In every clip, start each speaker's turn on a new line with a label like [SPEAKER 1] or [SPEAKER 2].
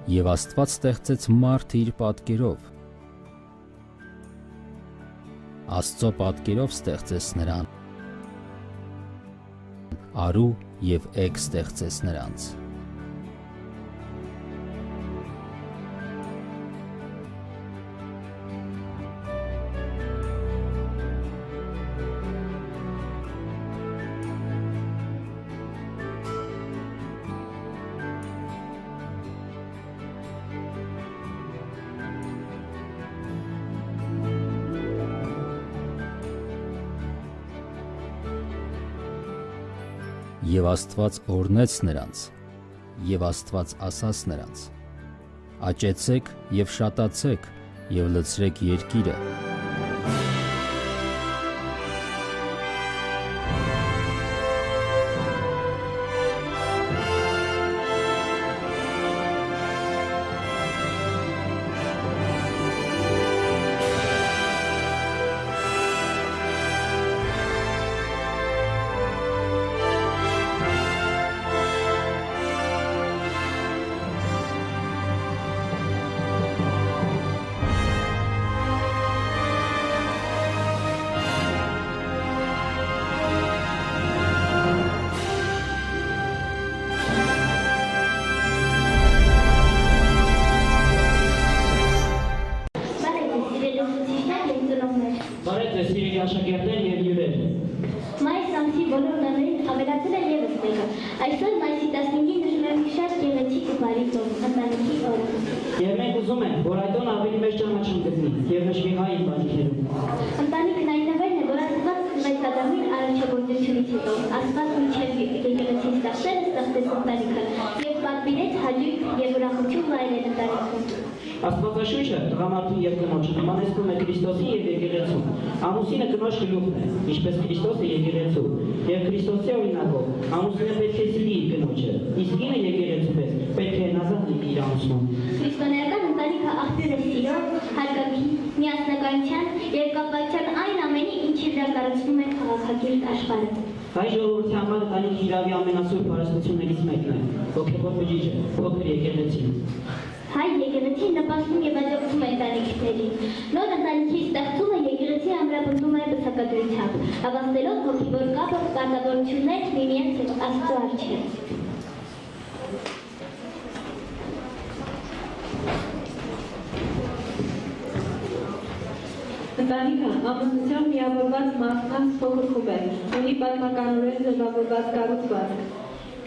[SPEAKER 1] Եվ Աստված ստեղծեց մարդը իր պատկերով։ Աստծո պատկերով ստեղծեց նրան։ Արու և էգ ստեղծեց նրանց։ Եվ Աստված օրհնեց նրանց, և Աստված ասաց նրանց. աճեցեք և շատացեք և լցրեք երկիրը։
[SPEAKER 2] Աշակերտներ և հյուրեր։
[SPEAKER 3] Մայիս ամսի բոլոր տաներին ավելացել է ևս մեկը։ Այսօր մայիսի 15-ին նշում ենք մի շատ գեղեցիկ ու բարի տոն, ընտանիքի օրը։
[SPEAKER 2] Եվ մենք ուզում ենք, որ այդ օրը ավելի մեծ ճանաչում գտնի և նշվի հայ ընտանիքներում։
[SPEAKER 3] Ընտանիքն այն նվերն է, որ Աստված մեծ Ադամին առաջագործությունից հետո Աստված մինչև եկեղեցին ստեղծել է ստեղծեց ընտանիքը և պատվիրեց հաճույք և ուրախություն վայելել ընտանիքում։
[SPEAKER 2] Աստվածաշունչը տղամարդուն և կնոջը նմանեցնում է Քրիստոսին և եկեղեցուն։ Ամուսինը կնոջ գլուխն է, ինչպես Քրիստոսը եկեղեցու, և Քրիստոսի օրինակով ամուսինը պետք է սիրի իր կնոջը, իսկ կինը եկեղեցու պես պետք է հնազանդ լինի իր ամուսնուն։
[SPEAKER 3] Քրիստոնեական ընտանիքը աղբյուր է սիրո, հարգանքի, միասնականության և կապվածության այն ամենի, ինչի վրա կառուցվում է քաղաքակիրթ աշխարհը։
[SPEAKER 2] Հայ ժողովրդի համար ընտանիքի իրավի ամենասուրբ հարստություններից մեկն է, հոգևոր բջիջը, փոքր եկեղեցին։
[SPEAKER 3] Հայ եկեղեցին նպաստում և աջակցում է ընտանիքներին։ Նոր ընտանիքի ստեղծումը եկեղեցի ամրապնդում է բացակայությամբ, հավաստելով հոգևոր կապը պարտավորություններ միմյանց և Աստծո առջև։
[SPEAKER 4] Ընտանիքը ամուսնությամբ միավորված մարդկանց փոքր խումբ է, ունի պատմականորեն ձևավորված կառուցվածք։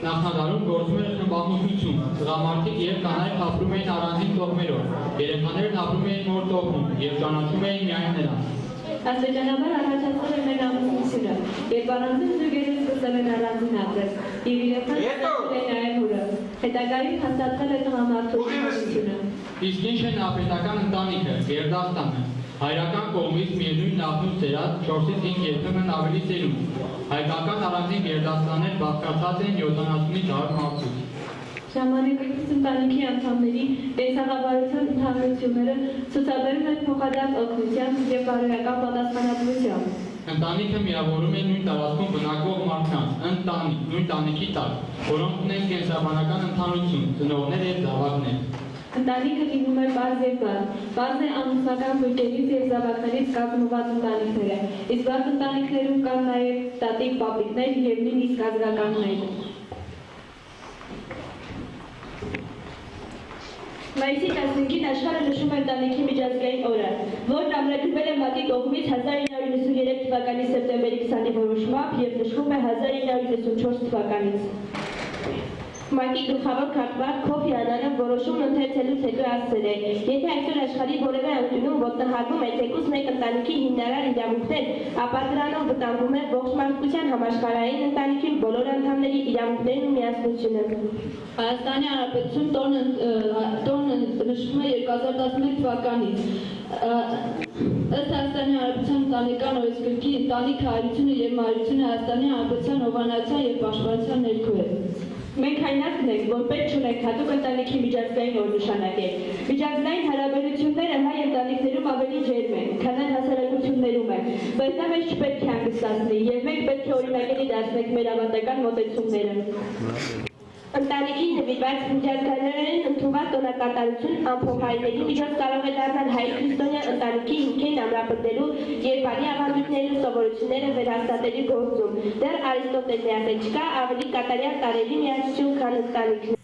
[SPEAKER 5] Նախնադարում գործում էր խմբամուսնություն, տղամարդիկ և կանայք ապրում էին առանձին կողմերով, երեխաներն ապրում էին նոր տողում և ճանաչում էին միայն նրանց։
[SPEAKER 4] Աստիճանաբար առաջացել է մեր ամուսնությունը, երբ առանձին զույգերը սկսել են առանձին ապրել, և երեխան ստեղծել է նաև հորը։ Հետագայում հաստատվել է տղամարդու ամուսնությունը։
[SPEAKER 5] Իսկ ինչ է նապետական ընտանիքը, գերդաստանը։ Հայրական կողմից միևնույն նախնուց ծերած 4-ից 5 երբեմն ավելի ծերունդ։ Հայկական առանձին գերդաստաններ բաղկացած են 70-ից 100 մարդուց։
[SPEAKER 4] Ժամանակակից ընտանիքի անդամների տեսահավարության ընդհանրությունները ցուցաբերում են փոխադարձ օգնությամբ և բարոյական պատասխանատվությամբ։
[SPEAKER 5] Ընտանիքը միավորում է նույն տարածքում բնակվող մարդկանց, ընտանիք, նույն տանիքի տակ, որոնք ունեն կենսաբանական ընդհանրություն, ծնողներ և զավակներ։
[SPEAKER 4] Ընտանիքը լինում է պարզ և բաց։ Պարզ է ամուսնական բույկերից և զավակներից կազմված ընտանիքները, իսկ բաց ընտանիքներում կան նաև տատիկ, պապիկներ և նույնիսկ ազգականներ։ Մայիսի 15-ին աշխարհը նշում է ընտանիքի միջազգային օրը, որն ամրագրվել է ՄԱԿ-ի կողմից 1993 թվականի սեպտեմբերի 20-ի որոշմամբ և նշվում է 1994 թվականից։ ՄԱԿ-ի գլխավոր քարտուղար Քոֆի Անանը որոշումն ընթերցելուց հետո ասել է. Եթե այսօր աշխարհի որևէ անկյունում ոտնահարվում է թեկուզ մեկ ընտանիքի հիմնարար իրավունքներ, ապա դրանով վտանգվում է ողջ մարդկության համաշխարհային ընտանիքի բոլոր անդամների իրավունքներն ու միասնությունը։ Հայաստանի Հանրապետություն տոնը նշվում է 2011 թվականից։ Ըստ Հայաստանի Հանրապետության ընտանեկան օրենսգրքի ընտանիքը հայրությունը և մայրությունը Հայաստանի Հանրապետության հովանացության և պաշտպանության ներքո է։ Մենք հայնածն ենք, որ պետք չունենք հատուկ ընտանիքի միջազգային օր նշանակել։ Միջազգային հարաբերությունները հայ ընտանիքներում ավելի ջերմ են, քան այն հասարակություններում են, բայց դա մեզ չպետք է հանգստացնի, և մենք պետք է օրինակելի դարձնենք մեր ավանդական մոտեցումները։ Ընտանիքի նվիրված միջազգայինորեն ընդունված տոնակատարություն ամփոփայինների միջոց կարող է դառնալ հայ քրիստոնյա ընտանիքի հիմքերն ամրապնդելու եւ բարի ավանդույթների ու սովորությունները վերահաստատելու գործում։ Դեռ Արիստոտելն ասել չկա ավելի կատարյալ տարերի միացություն, քան ընտանիքն։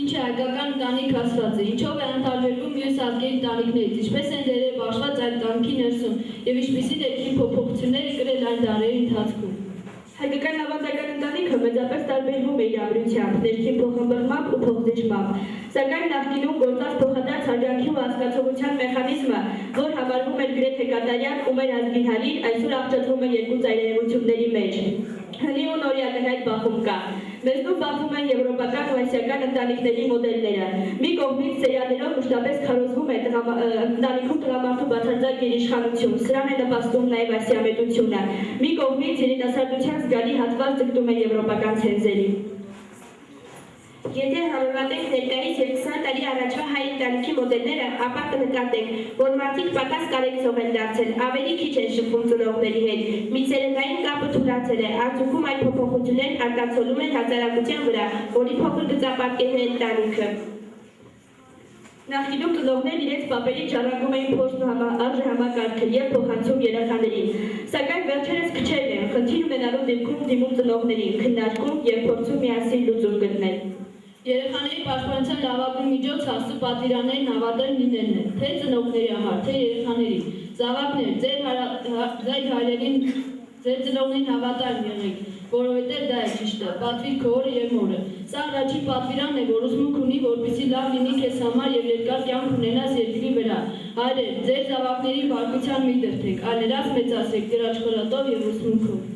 [SPEAKER 6] Ինչ է հայկական ընտանիք ասվածը, ինչով է ընդհանրվում մյուս ազգերի ընտանիքներից, ինչպես են դերեր բաշխված այդ ընտանիքի ներսում եւ ինչպիսի ներքին փոփոխություններ կրել այն դարերի ընթացքում։
[SPEAKER 4] Հայկական ավանդական ընտանիքը մեծապես տարբերվում է իր ամրությամբ, ներքին փոխըմբռնմամբ ու փոխզիջմամբ, սակայն նախկինում գործած փոխադարձ հարգանքի ու հասկացողության մեխանիզմը, որ համարվում էր գրեթե կատարյալ ու մեր ազգին հարիր, այսօր աղճատվում է երկու ծայրահեղությունների մեջ։ Հնի ու նորյակնհայտ բախում կա։ Մեզնում բախվում են եվրոպական ու ասիական ընտանիքների մոդելները։ Մի կողմից սերիալներով մշտապես քարոզվում է ընտանիքում տղամարդու բացարձակ գերիշխանություն, սրան է նպաստում նաև ասիամետությունը։ Մի կողմից երիտասարդության զգալի հատված ձգտում է եվրոպական ցենզերին։ Եթե համեմատենք ներկայիս եւ 20 տարի առաջվա հայ ընտանիքի մոդելները, ապա կնկատենք, որ մարդիկ պակաս կարեկցող են դարձել, ավելի քիչ են շփվում ծնողների հետ, միցերենային կապը թուլացել է, արդյունքում այդ փոփոխություններն արտացոլում են հասարակության վրա, որի փոքր գծապատկերն է ընտանիքը։ Նախկինում ծնողներն իրենց պապերին ճառանգում էին փոստն ու արժեհամակարգը եւ փոխանցում երեխաներին, սակայն վերջերս քչերն են խնդիր ունենալու դեպքում դիմում ծնողներին, քննարկում եւ փորձում միասին լուծում գտնել։
[SPEAKER 6] Երեխաների պաշտպանության լավագույն միջոցը աստծո պատվիրաններին հավատալ լինելն է, թե ծնողների համար, թե երեխաների։ Զավակներ, ձեր հայրերին, ձեր ծնողներին հավատալ եղեք, որովհետև դա է ճիշտը, պատվիր քո օրը եւ մորը։ Սա առաջին պատվիրանն է, որ ուսմունք ունի, որպեսզի լավ լինի քեզ համար եւ երկար կյանք ունենաս երկրի վրա։ Հայրեր, ձեր զավակների բարկության մի դրդեք, այլ նրանց մեծացրեք ձեր աչքորատով եւ ուսմունքով։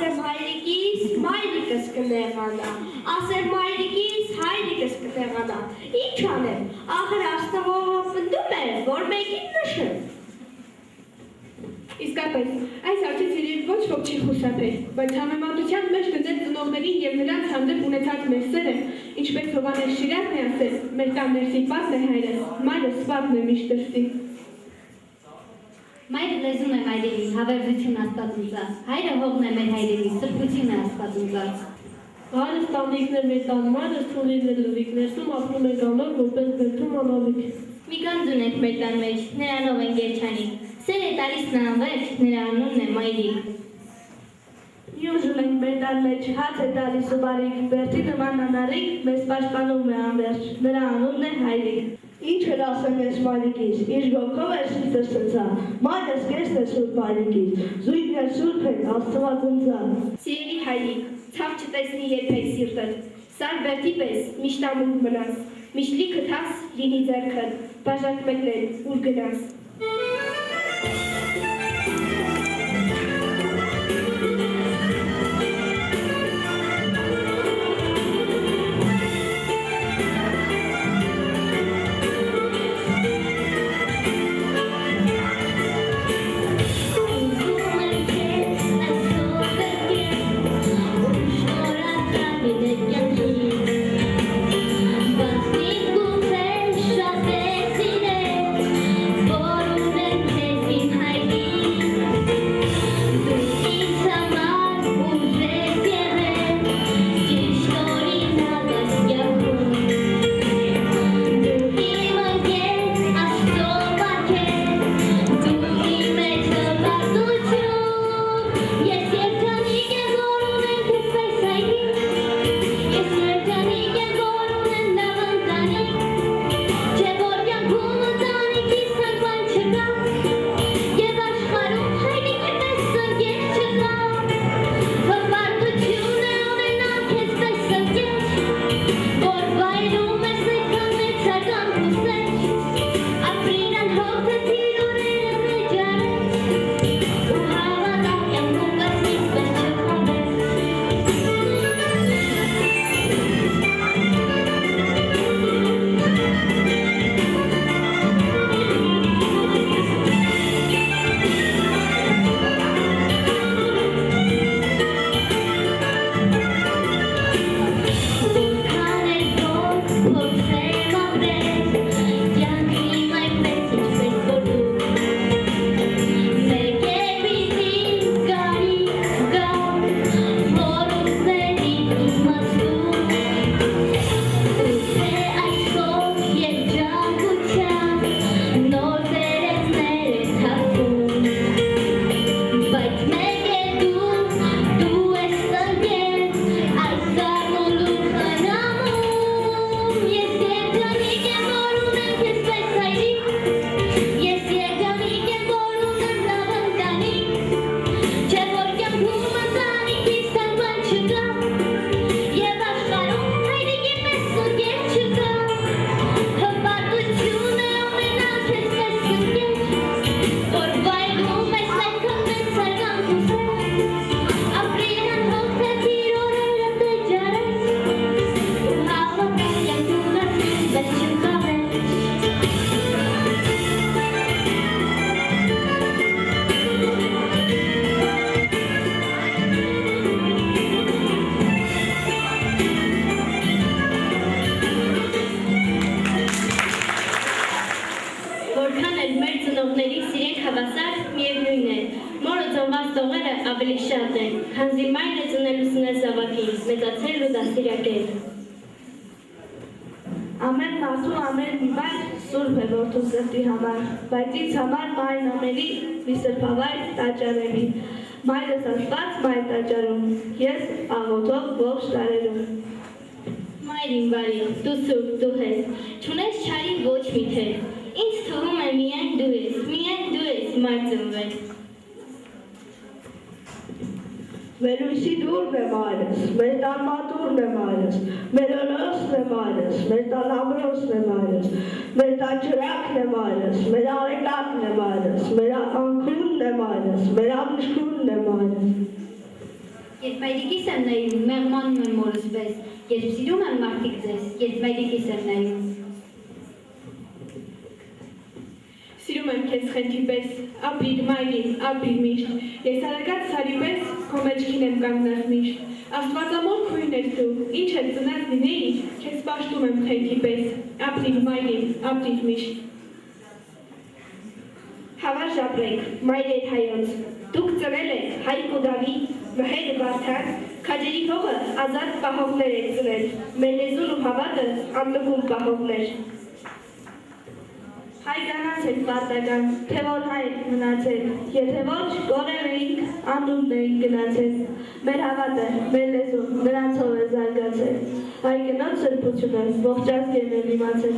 [SPEAKER 7] Ասեմ հայրիկիս, մայրիկս կնեղանա, ասեմ մայրիկիս, հայրիկս կնեղանա, ինչ անեմ, ախր աստղով պնդում է, որ մեկին նշեմ։
[SPEAKER 4] Իսկապես, այս հարցից իրեն ոչ ոք չի խուսափել, բայց համեմատության մեջ դնել ծնողներին և նրանց հանդեպ ունեցած մեր սերը, ինչպես Հովհաննես Շիրակն է ասել, մեր տան ներսի պատն է հայրս, մայրս սպատն է միշտ դրսի։
[SPEAKER 3] Մայրը լեզուն է մայրերի, հավերժություն Աստված ուզած, հայրը հողն է մեր հայրերի, սրբություն է Աստված ուզած։
[SPEAKER 4] Հայրս տանիքներ մեր տան, մայրս թունիներ լվիկ, ներսում ապրում է գանով, որպես բերդում անալիք։
[SPEAKER 3] Մի գանձ ունենք մեր տան մեջ, նրանով են գերջանիկ, սեր է տալիս նա անվերջ, նրա անունն է մայրիկ։
[SPEAKER 7] Յուժ ունենք մեր տան մեջ, հաց է տալիս ու բարիք, բերդի նման անարիք, մեզ պաշտպանում է անվերջ, նրա անունն է հայրիկ։ Ինչ էր ասեմ ես մայրիկիս, իր գոգով էր սիրտը սծա, մայրս կեսն է սուրբ մայրիկիս, զույգներ սուրբ են, աստված ընձա։
[SPEAKER 3] Սիրելի հայրիկ, ցավ չտեսնի երբեք սիրտդ, սար բերդի պես միշտ ամուր մնաս, միշտ լիքը թաս լինի ձեռքդ, բաժակ մեկնել ուր գնաս։
[SPEAKER 7] Ամեն մարդու ամեն մի բան սուրբ է որդու սրտի համար, բայց ինձ համար մայրն ամենի մի սրբավայր տաճարելի, մայրս Աստված մայր տաճարում, ես աղոթով ողջ տարերում։
[SPEAKER 3] Մայր իմ բարի, դու սուրբ, դու ես, չունես չարի ոչ մի թեր, ինձ թվում է միայն դու ես հիմար ծնվել։
[SPEAKER 7] Վերույսի դուրն է մայրս, մեր տան մատուրն է մայրս, մեր օրոսն է մայրս, մեր տան ամրոսն է մայրս, մեր տան ջրակն է մայրս, մեր արեկակն է մայրս, մեր անկրունն է մայրս, մեր ամիշկունն է մայրս։
[SPEAKER 3] Երբ մայրիկիս եմ նայում, մեղմանում եմ մորս պես, երբ սիրում եմ մարդիկ ձեզ, երբ մայրիկիս եմ նայում։
[SPEAKER 4] Սիրում եմ քեզ խենթի պես, ապրիր մայրին, ապրիր միշտ, ես արագած սարի պես, քո մեջքին եմ կանգնած միշտ, Աստվածամոր քույն ես դու, ինչ էլ ծնած լինեի, քեզ պաշտում եմ խենթի պես, ապրիր մայրին, ապրիր միշտ։
[SPEAKER 7] Հավար ժապրեք, մայրեր հայոց, դուք ծնել եք Հայկ ու Դավիթ, Վհեր ու Վարդան, քաջերի հողը ազատ պահողներ եք ծնել, մեր լեզուն ու հավատը աննկուն պահողներ։ Հայ կանանց եք պարտական, թե որ հայ եք մնացել, եթե ոչ գորև էինք, անդունդն էինք գնացել, մեր հավատը, մեր լեզուն, նրանցով է զարգացել, հայ կնոց սրբությունը ողջ ազգերն է իմացել։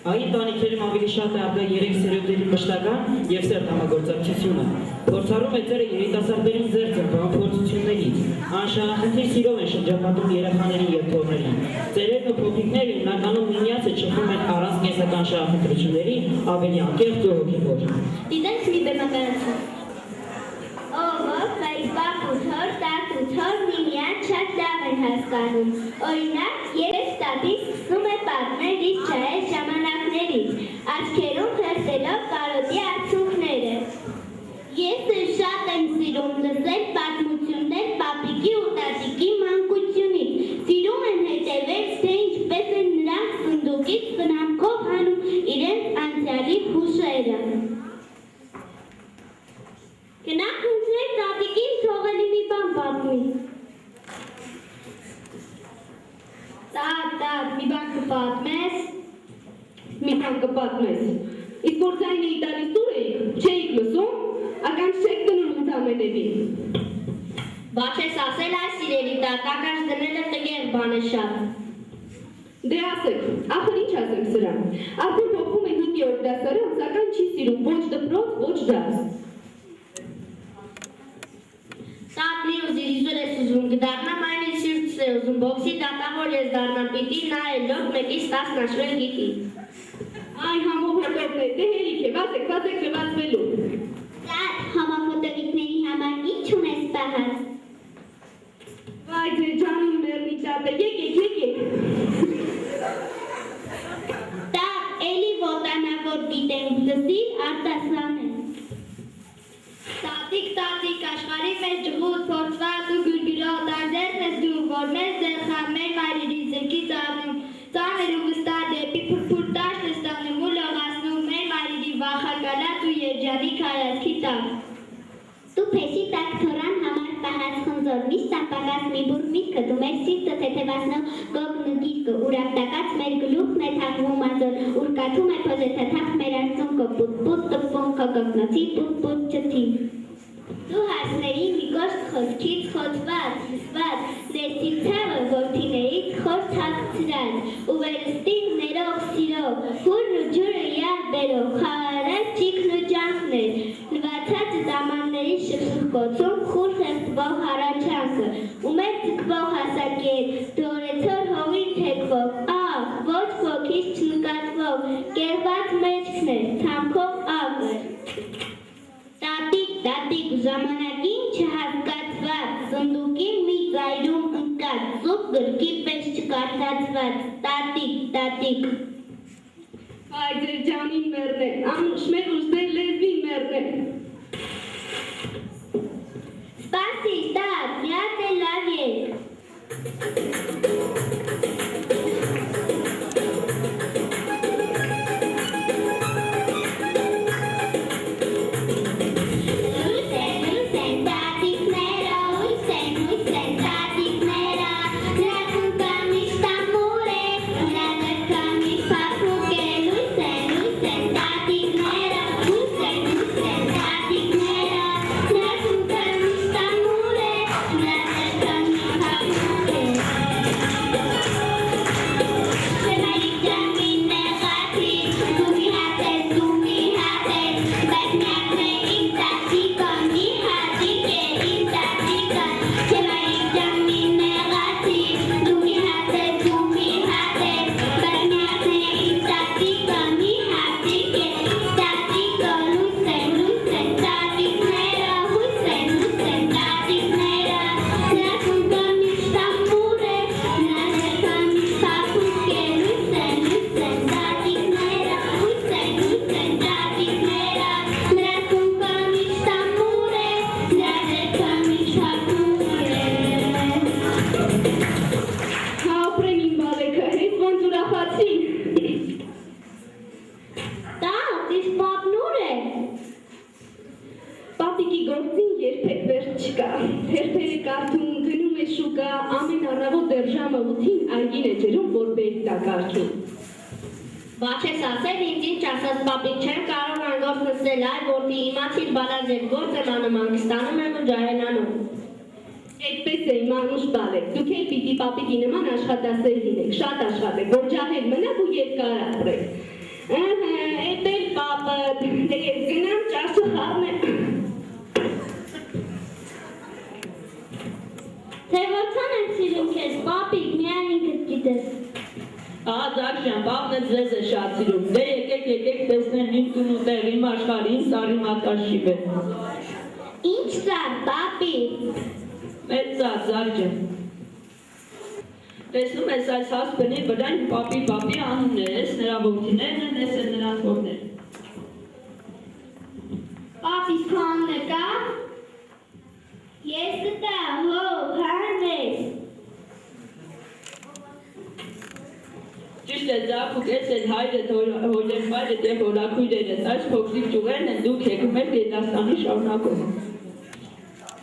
[SPEAKER 2] Այն տանիքերում ավելի շատ է ապրել երեք սերունդերի մշտական և սերտ համագործակցությունը։ Փորձառում է ծերը երիտասարդներին ձեռք բերել փորձություններից, անշահախնդիր սիրով են շրջապատում երեխաներին և թոռներին։ Ծերերն ու փոքրիկները հիմնականում միմյանցը շփվում են առանց կենսական շահախնդրությունների, ավելի անկեղծ ու հոգևոր։
[SPEAKER 3] Դիտենք մի բեմականություն։ Տակ ու թոր միմյանց շատ լավ են հասկանում։ Օրինակ, երեք տատիս սկսում է պատմել իր ջահել ժամանակներից, աչքերում խեղդելով կարոտի արդյունքները։ Ես շատ եմ սիրում լսել պատմություններ պապիկի ու տատիկի մանկությունից։ Սիրում եմ հետևել, թե ինչպես են նրանք սնդուկից խնամքով հանում իրենց անցյալի հուշերը։ Գնանք հունցնենք տատիկին թողելի մի բան պատմի։ Տատ, մի բան կպատմես։
[SPEAKER 4] Մի բան կպատմես։ Իսկ որ ձայնը իտալի սուր էիք, չէիք լսում, ականջ չեք դնում ընդամենևին։
[SPEAKER 3] Բաչ ես ասել այս սիրելի տատ, ականջ դնելը տգեղ բան է շատ։
[SPEAKER 4] Դե ասեք, ախր ինչ ասեմ սրան։ Արդեն փոխվում է 5-րդ դասարան, սակայն չի սիրում ոչ դպրոց, ոչ դաս։
[SPEAKER 3] Տատ մի ուզիր, իզուր ես ուզում, կդառնամ այն էլ սիրտս է ուզում բոքսի դատավոր ես դառնամ, պիտի նա էլ լոտ 1-ից 10 նշվել գիտի։
[SPEAKER 4] Այ համոհոտողներ, դե հերիք է, վազեք լվացվելու։
[SPEAKER 3] Դատ համախոտովիկների համար ինչ ունես պահած։
[SPEAKER 4] Վայ ձեր ջանին մերնի ճատը, եկեք։
[SPEAKER 3] Դատ էլի ոտանավոր գիտեմ, լսի արտասան է։ Տատիկ, աշխարի մեջ ջղուտ, փորձված ու գուրգիրոտ, արձերն ես դու, որ մեզ ձերխան մեր մայրերի ձերքից առնում, ծանր ու վստահ դեպի փրփուր տաշ ես տանում ու լողացնում մեր մայրերի վախակալած ու երջանիկ հայացքի տակ։ Դու փեշի տակ թորան համար պահած խնձոր, միշտ ապակած մի բուր միտքը, դու մեր սիրտը թեթևացնող գոգն ու գիրկը, ուրապտակած մեր գլուխն է թաղվում ածոր, ուրկաթում է փոզեթաթախ մեր արցունքը, պուտ-պուտ տպվում կոգնոցի պուտ-պուտ ճթի։ Դու հասների մի կոշտ խոսքից խոցված, հսված, դեսիվ թավը որդիներից խոր թակցրած, ու վերստին ներող սիրով, հուրն ու ջուրը յավ բերով, խաղարած ճիքն ու ճանքներ, լվացած դամանների շխխկոցում խուր խեղտվող հարաչանքը, ու մեր ձգվող հասակեր, դորեցոր հողին թեքվող, աղ, ոչ ոգից չնկատվող, կերված մեջքն է, թամքով աղը։ Տատիկ ժամանակին չհասկացված, սնդուկին մի ծայրում ընկած, զուգ գրքի պես չկարդացված, տատիկ։
[SPEAKER 4] Այ ձեր ջանին մերն է, անուշ մեր ուզդեր լեզվին մերն է։
[SPEAKER 3] Սպասի, տատ, միատ է լավ եկ։ Բաչ ես ասել, ինձ ինչ ասած պապիկ չեմ կարող անգործ նստել, այ որդի իմացիր բալած էր գործ եմ անում, անգստանում եմ ու ջահելանում։
[SPEAKER 4] Այդպես է իմ անուշ բալեք, դուք էլ պիտի պապիկի նման աշխատասեր լինեք, շատ աշխատեք, որ ջահել մնաք ու երկար ապրեք։ Էդ էլ պապը, դե ես գնամ ճաշը խառնեմ։
[SPEAKER 3] Թե որքան եմ սիրում քեզ, պապիկ, միայն ինքդ գիտես։
[SPEAKER 8] Ահա Զաքշյան, պապն է ձեզ է շատ սիրում, դե եկեք տեսնեն իմ տուն ու տեղ, իմ աշխարհի, իմ սարի մատկաշիվ է։
[SPEAKER 3] Ինչ սար, պապի։
[SPEAKER 8] Մեծ սար, Զաքշյան։ Տեսնում ես այս հասպենի վրա իմ պապի անունն է, ես նրա որդիներն են, ես են նրանց որդները։
[SPEAKER 3] Պապի քո անունը կա։ Ես կտա, հով, հանես։
[SPEAKER 8] Ճիշտ է Զաքուկ, ես էլ հայրդ, հորեղբայրդ և հորաքույրերդ, այս փոքրիկ ճյուղերն են դուք եք մեր Գերդաստանի շարունակում։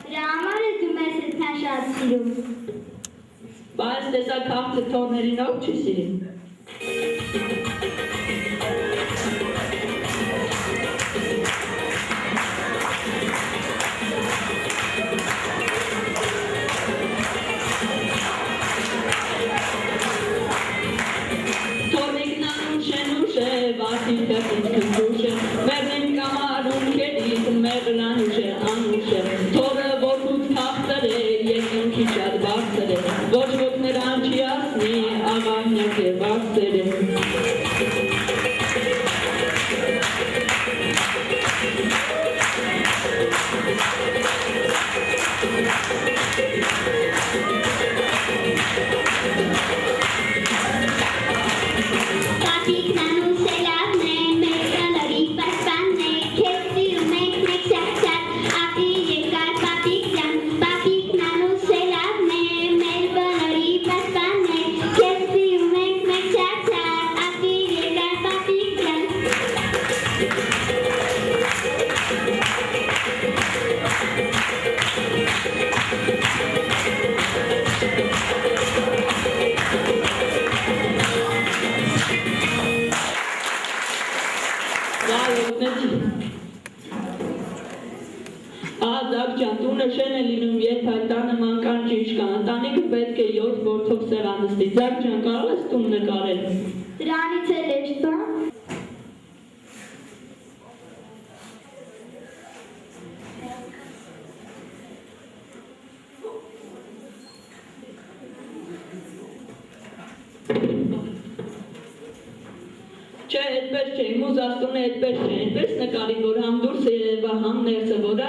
[SPEAKER 3] Դրա համար ես դու մեզ այդքան շատ սիրում։
[SPEAKER 8] Բայց տեսակ հաղթը թորներին ով չի սիրում։ Մերնին կամարում կերից, մերն անուշ է, թորը որդուց թախտր է, երկնքի շատ բարձր է, ոչ ոք Գալոտնեցի։ Ադակ ջան, տունը շեն է լինում, երբ այդ տանը մանքան ճիշտ կա, ընտանիքը պետք է 7 որդով սեղան նստի։ Ձակ ջան, կարող ես տուն նկարել։
[SPEAKER 3] Դրանից էլ էջ բան։
[SPEAKER 8] Չէ, այդպես չէ, իմ ուզաստունը այդպես չէ, այդպես նկարի, որ համ դուրս է երևա, համ ներսը, որ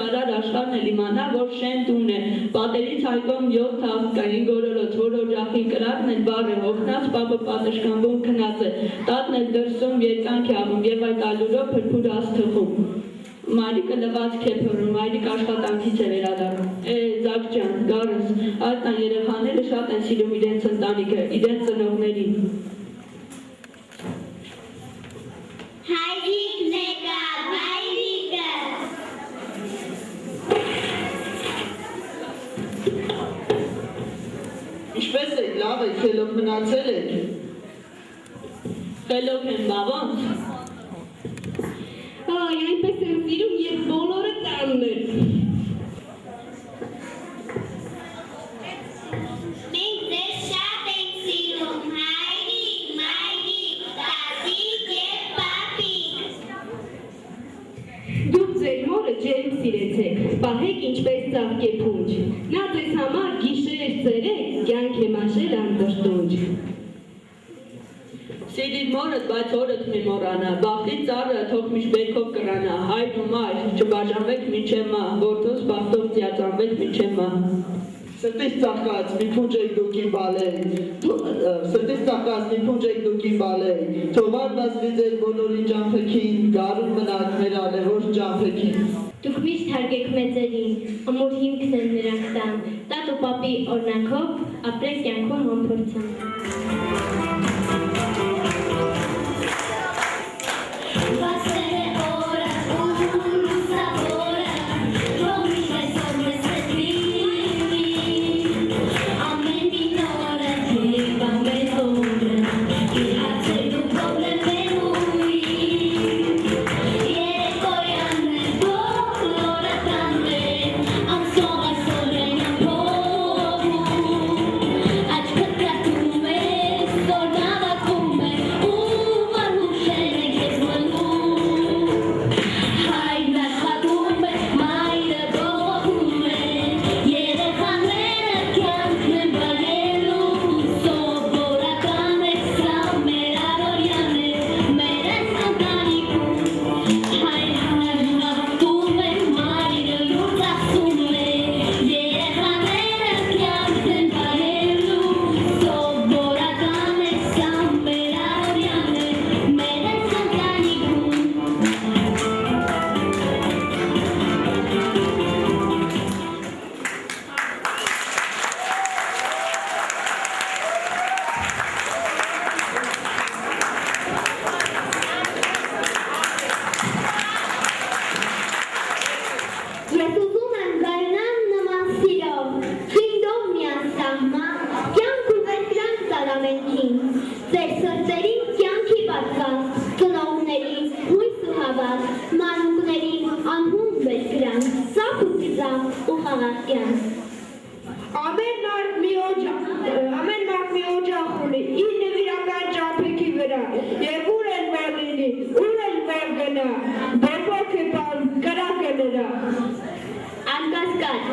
[SPEAKER 8] արար աշխարհն էլ իմանա, որ շեն տուն է, պատերից հայկում 7 թավ կա, 5 օրորոց, որ օջախի կրակն էլ բառ է, հոգնած, պապը պատշգամբում քնած է, տատն էլ դրսում երկանք է աղում, և այդ ալուրով փրփուր ասթխում։ Մայրիկը լվացք է փռում, մայրիկ աշխատանքից է վերադառնում։ Ձակ ջան, գարս, այդ տան երեխաները շատ են սիրում իրենց ընտանիքը, իրենց ծնողներին։
[SPEAKER 3] Հայրիկն եկավ, հայրիկը։
[SPEAKER 9] Ինչպես եք, լավ եք, խելոք մնացել եք։
[SPEAKER 8] Խելոք են, բա ոնց։
[SPEAKER 6] Այ, այնպես եմ սիրում, երբ բոլորը տանն են։
[SPEAKER 3] Մենք ձեզ շատ ենք սիրում, հայրիկ, մայրիկ, տատիկ և պապիկ։
[SPEAKER 6] Դուք ձեր մորը ջերմ սիրեցեք, պահեք ինչպես ծաղկե փունջ։ Նա ձեզ համար գիշեր ծերեք, կյանք է մաշել անդրտունջ։
[SPEAKER 8] Սիրիր մորդ, բայց օրդ մի մորանա, բախտի ծառը թող միշտ բերքով կրանա, հայր ու մայր, չբաժանվեք մինչև մահ, որդոս բախտով ծիածանվեք մինչև մահ։
[SPEAKER 9] Սրտից ծաղկած մի փունջ եք դուք իմ բալեի, սրտից ծաղկած մի փունջ եք դուք իմ բալեի, թողար բացվի ձեր բոլորի ճամփեքին, գարուն մնաք մեր ալեհոր ճամփեքին։
[SPEAKER 3] Դուք միշտ հարգեք մեծերին, ամուր հիմքն են նրանք տան, տատ ու պապի օրնանքով ապրեք կյանքում համբարձան։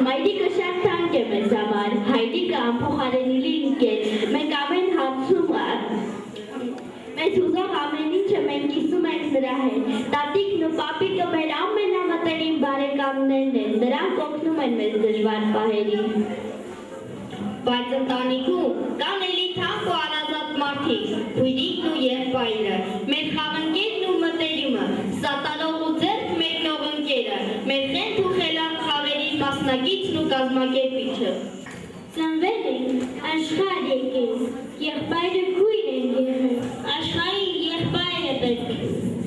[SPEAKER 3] Մայրիկը շատ թանկ է մեզ համար, հայրիկը անփոխարինելի ընկեր, մենք ամեն հարցում մեզ ուզող ամեն ինչը մենք կիսում ենք նրա հետ, տատիկն ու պապիկը մեր ամենամտերիմ բարեկամներն են, նրանք օգնում են մեզ դժվար պահերին։ Բայց ընտանիքում կան էլի թանկ ու առազատ մարդիկ, քույրիկն ու եղբայրը, մեր խաղընկերն ու մտերիմը, սատանող ու ձեռք մեկնող ընկերը, մեր խենթ ու խելառ խաղերի մասնակիցն ու կազմակերպիչը։ Ծնվել ենք, աշխարհ եկել, եղբայրը քույր են եղել, աշխարհի եղբայրը պետք,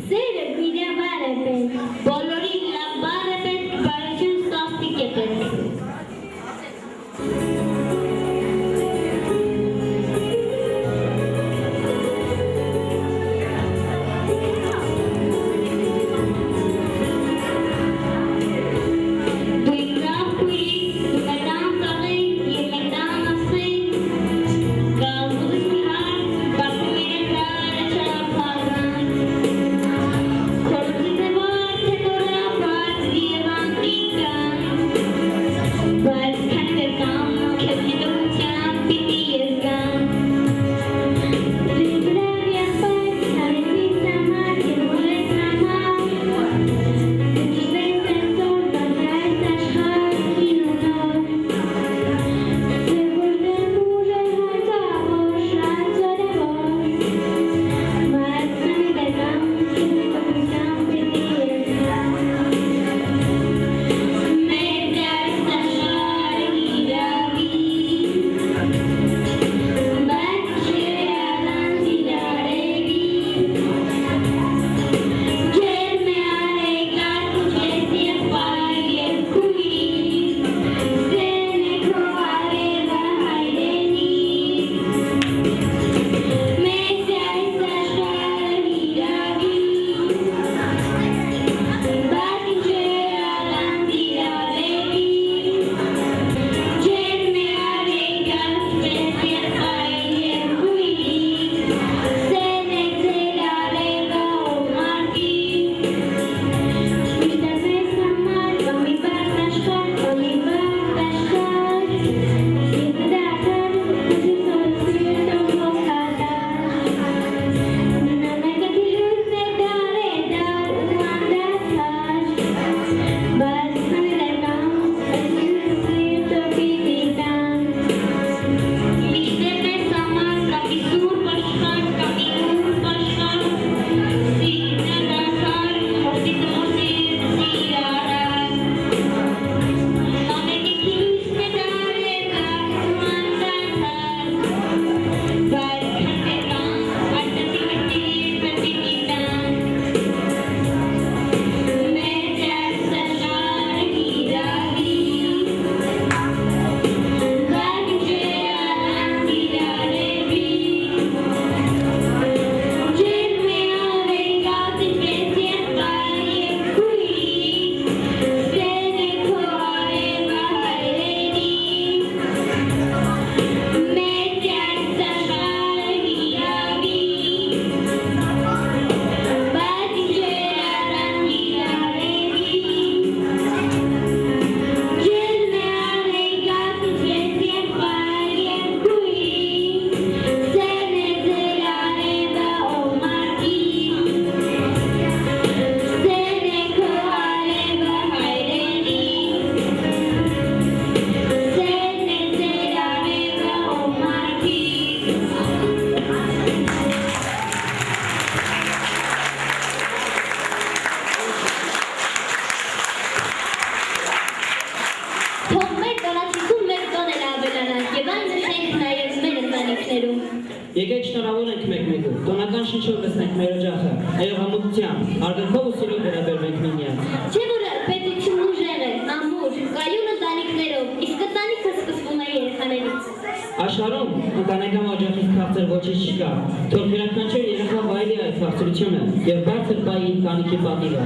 [SPEAKER 3] սերը քույրաբար է պետք, բոլորին լավ բառ է պետք, բարություն սաստիկ է պետք։
[SPEAKER 2] լսենք մեր օջախը, հայողամտությամբ, արգելքով ու սիրով վերաբերվենք միմյանց։
[SPEAKER 3] Չէ՞ որ պետությունն ուժեղ է, ամուր, կայուն ընտանիքներով, իսկ ընտանիքը սկսվում է երեխաներից։
[SPEAKER 2] Աշխարհում ընտանեկան օջախից քաղցր ոչինչ չկա, թող յուրաքանչյուր երեխա վայելի այդ քաղցրությունը եւ բարձր պահի ընտանիքի պատիվը։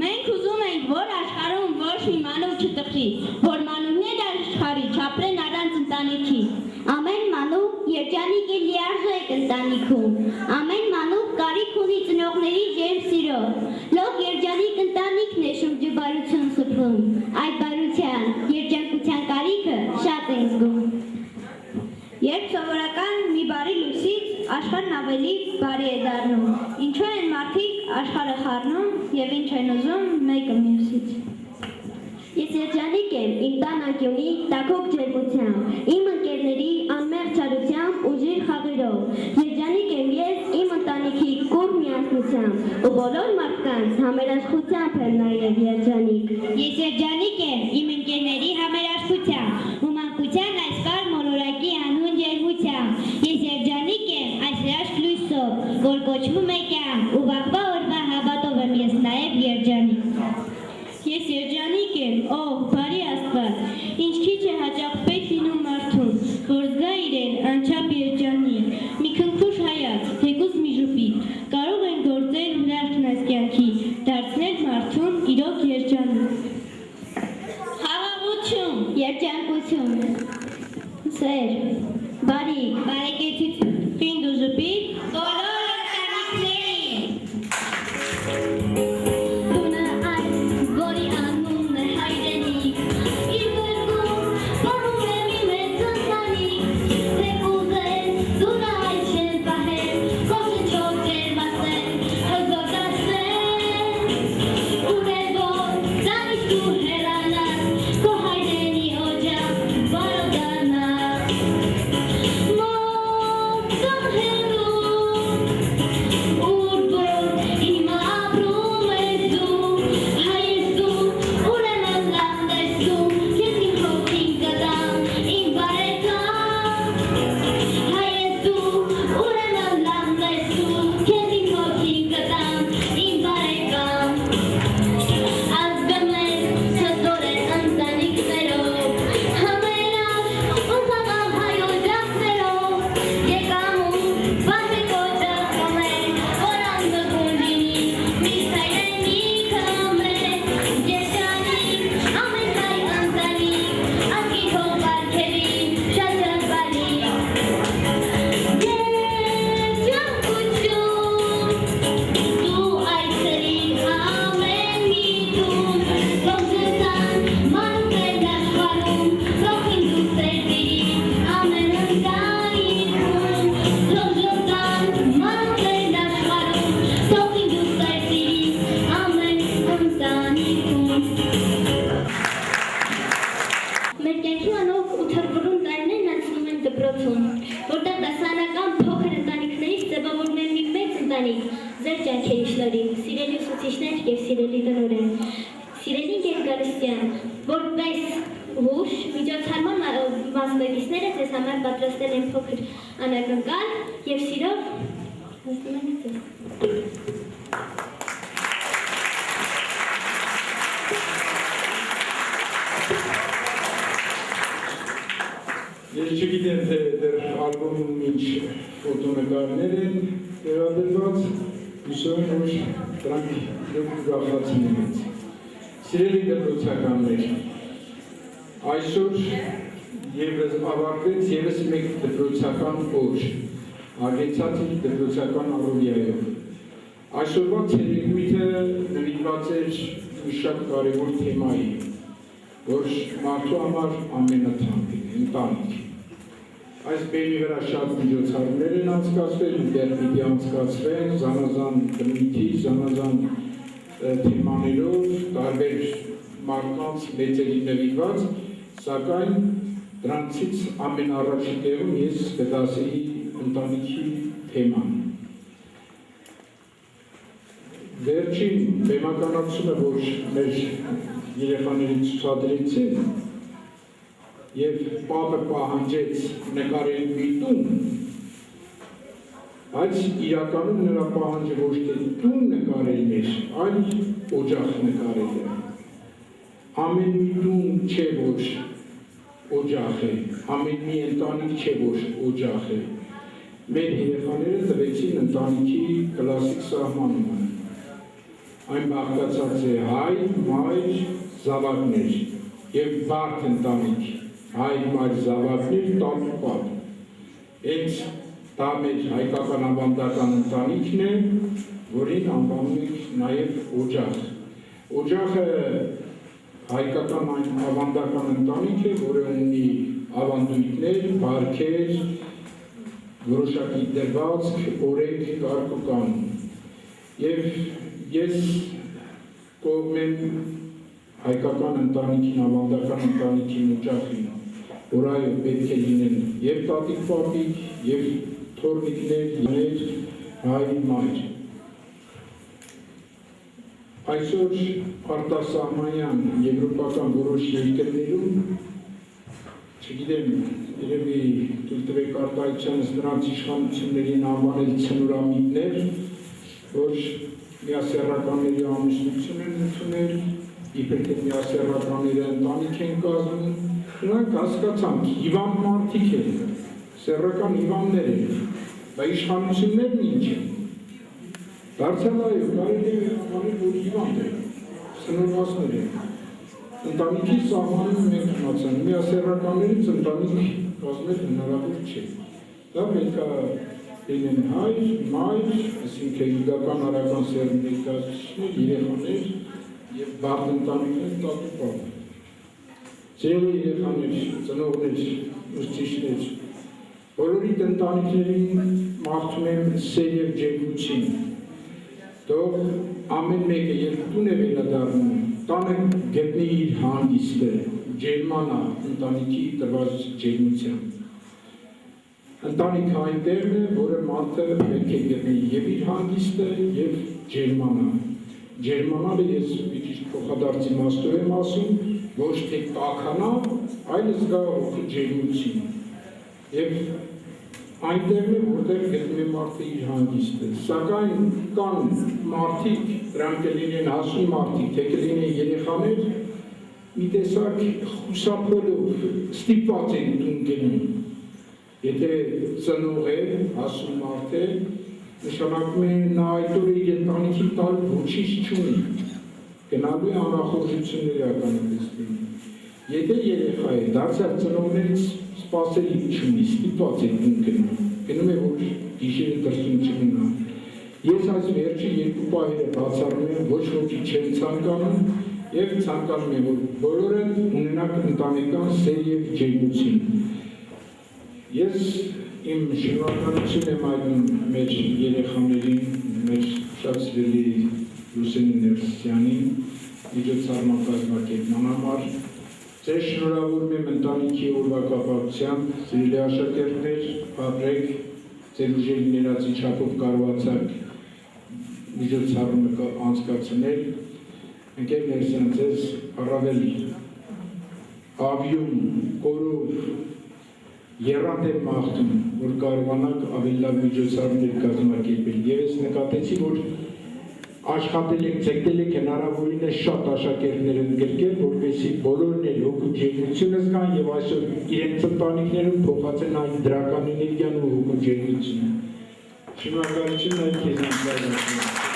[SPEAKER 10] Մենք ուզում ենք, որ աշխարհում ոչ մի մանուկ չտխրի, որ մանուկները աշխարհի չապրեն առանց ընտանիքի։
[SPEAKER 3] Ամեն մանուկ երջանիկ է լիարժեք ընտանիքում, ամեն մանուկ կարիք ունի ծնողների ջերմ սիրո, լավ երջանիկ ընտանիքն է շուրջը բարություն սփռում, այդ բարության, երջանկության կարիքը շատ են զգում։
[SPEAKER 10] Երբ սովորական մի բարի լույսից աշխարհն ավելի բարի է դառնում, ինչու են մարդիկ աշխարհը խառնում եւ ինչ են ուզում մեկը մյուսից։
[SPEAKER 3] Ես երջանիկ եմ իմ տան անկյունի տաքոք ջերմությամբ, իմ ընկերների անմեղ չարությամբ ու ջիր խաղերով, երջանիկ եմ ես իմ ընտանիքի կուռ միասնությամբ ու բոլոր մարդկանց համերաշխությամբ եմ նաև երջանիկ։
[SPEAKER 10] Ես երջանիկ եմ իմ ընկերների համերաշխությամբ ու մանկության այս կար մոլորակի անուն ջերմությամբ։ Ես երջանիկ եմ այս հրաշք լույսով, որ կոչվում է կյանք ու վաղվա օրվա հավատով եմ ես նաև երջանիկ։ Ես երջանիկ եմ, ով բարի Աստված, ինչ քիչ է հաճախ պետք լինում մարդուն, որ զգա իրեն անչափ երջանիկ, մի քնքուշ հայաց, թեկուզ մի ժպիտ, կարող են գործել հրաշքն այս կյանքի, դարձնել մարդուն իրոք երջանիկ։ Խաղաղություն,
[SPEAKER 3] Երջանկություն, սեր, բարիք,
[SPEAKER 10] բարեկեցություն, պինդ ու ժպիտ, բոլոր ընտանիքներին։
[SPEAKER 11] Ես չգիտեմ, թե դեռ ալբոմում ինչ ֆոտոնկարներ են վերաբերված, հուսով եմ, որ դրանք ուրախացին ինձ։ Սիրելի դպրոցականներ, այսօր ևս ավարտվեց ևս մեկ դպրոցական օր, հարգեցած իր դպրոցական առօրյայով։ Այսօրվա ցերեկույթը նվիրված էր մի շատ կարևոր թեմայի, որ մարդու համար ամենաթանկն է, ընտանիք։ Այս բեմի վրա շատ միջոցառումներ են անցկացվել, դեռ պիտի անցկացվեն զանազան բնույթի, զանազան թեմաներով, տարբեր մարդկանց մեծերի նվիրված, սակայն դրանցից ամենառաջին տեղում ես կդասեի ընտանիքի թեման։ Վերջին բեմականացումը, որ մեր երեխաներին ցուցադրեցին եւ պապը պահանջեց նկարել մի տուն, Բայց իրականում նրա պահանջը ոչ թե տուն նկարելն էր, այլ օջախ նկարելը։ Ամեն մի տուն չէ, որ օջախ է, ամեն մի ընտանիք չէ, որ օջախ է։ Մեր երեխաները տվեցին ընտանիքի կլասիկ սահմանումը։ Այն բաղկացած է հայ, մայր, զավակներ և բարդ ընտանիք, հայ, մայր, զավակներ, տատուպատ։ Հենց դա մեր հայկական ավանդական ընտանիքն է, որին անվանում ենք նաև օջախ։ Օջախը հայկական այն ավանդական ընտանիք է, որը ունի ավանդույթներ, բարքեր, որոշակի դրվածք, օրենք, կարգ ու կանոն։ Եվ ես կողմ եմ հայկական ընտանիքին, ավանդական ընտանիքին օջախին, որ այո պետք է լինեն և տատիկ-պապիկ, և թոռնիկներ, հայ, մայր։ Այսօր արտասահմանյան եվրոպական որոշ երկրներում, չգիտեմ, երևի թույլ տվեք արտահայտությանս նրանց իշխանություններին անվանել ցնորամիտներ, որ միասեռականների ամուսնություն են ընդունել, իբր թե միասեռականները ընտանիք են կազմում, նրանք հասկացանք, հիվանդ մարդիկ են, սեռական հիվանդներ են, բայց իշխանություններն ինչ են։ Դարձյալ այո, կարելի է անել, որ հիվանդ են, սնորվածներ են։ Ընտանիքի սահմանում մենք իմացանք, միասեռականներից ընտանիք կազմել հնարավոր չէ։ Դա պետք է լինեն հայր, մայր, այսինքն իրական արական սերմ ներկայացուցիչներ, երեխաներ և բարդ ընտանիքներ, տատուպատ։ Ձեր երեխաներ, ծնողներ, ուսուցիչներ, բոլորիդ ընտանիքներին մաղթում եմ սեր և ջերմություն։ Թող ամեն մեկը երբ տուն է վերադառնում, տանը գտնի իր հանգիստը, ջերմանա ընտանիքի տրված ջերմությամբ։ Ընտանիքը այն տեղն է, որը մարդը պետք է գտնի և իր հանգիստը, և ջերմանա։ Ջերմանալը ես մի քիչ փոխադարձ իմաստով եմ ասում, ոչ թե տաքանա, այլ զգա հոգու ջերմություն։ Եվ այնտեղն է, որտեղ գտնում է մարդը իր հանգիստը։ Սակայն կան մարդիկ, դրանք կլինեն հասուն մարդիկ, թե կլինեն երեխաներ, մի տեսակ խուսափելով ստիպված են տուն գնում։ Եթե ծնող է, հասուն մարդ է, նշանակում է նա այդ օրը իր ընտանիքի տալ ոչինչ չունի, գնալու է անախորժություններ ականատեսների։ Եթե երեխա է, դարձյալ ծնողներից սպասելիք չունի, ստիպված է տուն գնում, գնում է, որ գիշերը դրսում չգնա։ Ես այս վերջի երկու պահերը բացառում եմ, ոչ ոքի չեմ ցանկանում և ցանկանում եմ, որ բոլորը ունենան ընտանեկան սեր և ջերմություն։ Ես իմ շնորհակալություն եմ այդում մեր երեխաներին, մեր շատ սիրելի Լուսինե Ներսիսյանին, միջոցառման կազմակերպման համար։ Ձեզ շնորհավորում եմ ընտանիքի օրվա կապակցությամբ, սիրելի աշակերտներ, ապրեք, ձեր ուժերի ներածի չափով կարողացաք միջոցառումը անցկացնել։ Ընկերներ, ձեզ առավել ավյուն, կորով, եռանդ եմ մաղթում, որ կարողանաք ավելի լավ միջոցառումներ կազմակերպել։ Եվ ես նկատեցի, որ աշխատել եք, ցեկտել եք հնարավորինս շատ աշակերտներ ընդգրկել, որպեսզի բոլորն էլ հոգու ջերմությունը զգան և այսօր իրենց ընտանիքներում փոխացնեն այն դրական էներգիան ու հոգու ջերմությունը։ Շնորհակալություն այդ քեզանց լայնացնում։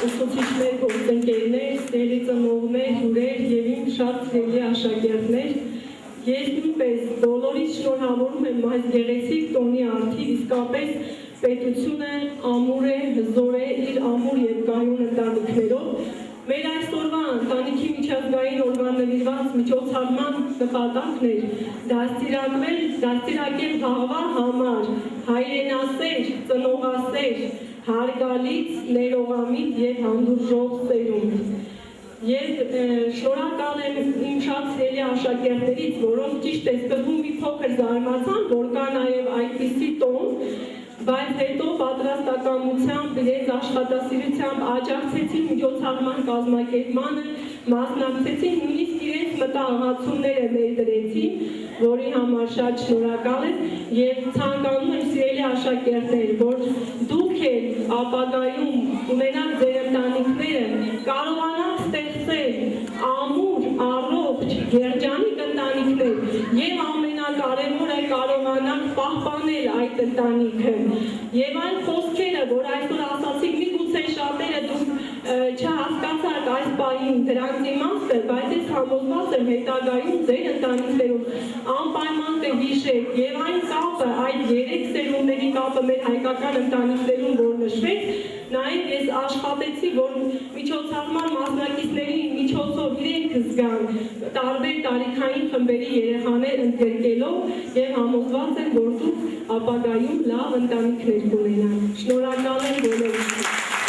[SPEAKER 8] Ուսուցիչներ, գործընկերներ, սիրելի ծնողներ, հյուրեր և իմ շատ սիրելի աշակերտներ, ես նույնպես բոլորից շնորհավորում եմ այս գեղեցիկ տոնի առթիվ, իսկապես պետությունը ամուր է, հզոր է իր ամուր և կայուն ընտանիքներով։ Մեր այսօրվա ընտանիքի միջազգային օրվա նվիրված միջոցառման նպատակն էր դաստիարակել վաղվա համար հայրենասեր, ծնողասեր, հարգալից, ներողամիտ և հանդուրժող սերունդ։ Եվ շնորհակալ եմ իմ շատ սիրելի աշակերտներից, որոնք ճիշտ է սկզբում մի փոքր զարմացան, որ կա նաև այդպիսի տոն, բայց հետո պատրաստակամությամբ, իրենց աշխատասիրությամբ աջակցեցին միջոցառման կազմակերպմանը, մասնակցեցին նույնիսկ իրենց
[SPEAKER 7] մտահղացումները ներդրեցին, որի համար շատ շնորհակալ եմ եւ ցանկանում եմ սիրելի աշակերտներ, որ դուք էլ ապագայում ունենաք ձեր ընտանիքները, կարողանաք ստեղծել ամուր, առողջ, երջանիկ ընտանիքներ եւ ամենակարևորը կարողանանք պահպանել այդ ընտանիքը եւ այն խոսքերը, որ այսօր ասացիք, միգուցե շատերը դուք չհասկացաք այս պահին դրանց իմաստը, բայց ես համոզված եմ հետագայում ձեր ընտանիքներում անպայման կհիշեք եւ այն կապը, այդ 3 սերունդների կապը մեր հայկական ընտանիքներում, որ նշվեց, նաեւ ես աշխատեցի, որ միջոցառման մասնակիցների միջոցով իրենք զգան տարբեր տարիքային խմբերի երեխաներ ընդգրկելով եւ համոզված եմ, որ դուք ապագայում լավ ընտանիքներ կունենաք։ Շնորհակալ եմ բոլորին։